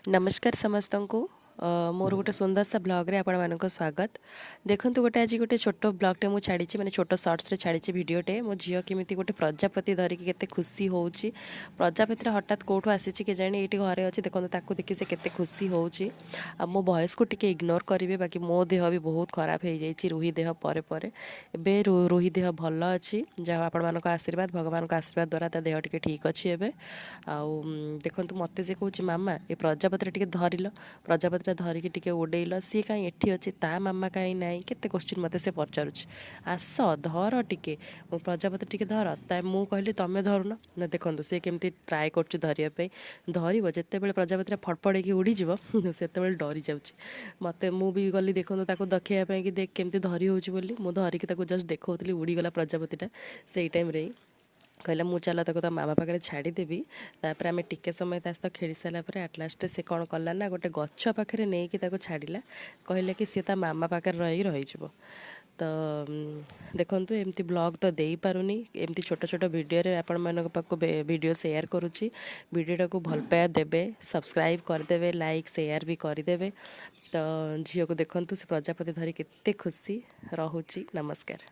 नमस्कार समस्त को मोर गोटे सुंदर सा ब्लॉग रे आपण मानक स्वागत। देखंतु गोटे आज गोटे छोट ब्लॉगटे मुझे छाड़ी माने छोट शॉर्ट्स रे छाड़ी वीडियोटे मो झील केमी गोटे प्रजापति धरिकी केते खुशी होउची। प्रजापति हठात कौटू आसी के जानी ये घरे अच्छी देखो ताकू देखी से केते खुशी होउची। मो वॉइस को टिके इग्नोर करेंगे बाकी मो देह भी बहुत खराब हो जाइए रुही देह परे परे एबे रुही देह भल अच्छी जहाँ आपण मानक आशीर्वाद भगवान आशीर्वाद द्वारा ता देह टिके ठीक अच्छी एबे आउ देखंतु मते से कहूँ मामा ये प्रजापति टिके धरिल प्रजापति धरिकी टिके उड़ेल सी कहीं एठी अच्छी ता मामा कहीं ना केते क्वेश्चन मते से पचारुच आस धर टिके मो प्रजापति टिके धर ता मु कहली तमे धरुन ना देखंतु सी केमती ट्राए करछु धरिया पे धरिबो जेतेबेले प्रजापति फटफड़ेकी उड़ी जीव सेतेबेले डरी जाउची मते मु भी गली देखंतु ताको देखिया पे कि देख केमती धरी होउची बोली मु धरिकी ताको जस्ट देखौतली उड़ी गला प्रजापतिटा सेई टाइम रे कहला मु चल ताको मामा पाखे छाड़देवी तापर आम टिके समय ता सहित खेली सारापर आट लास्ट से कौन कला ना गोटे गछ पाखे नहीं कि छाड़ा कहले कि सी ता मामा पाखे रही तो देखंतु एमती ब्लॉग तो दे पारुनी एमती छोट छोट वीडियो रे आपण मानक पाखु वीडियो शेयर करुच्ची वीडियोटा को भल पाया देबे सब्सक्राइब करदेवे लाइक शेयर भी करदेवे तो झील को देखंतु से प्रजापति धरी केते खुशी रहुची। नमस्कार।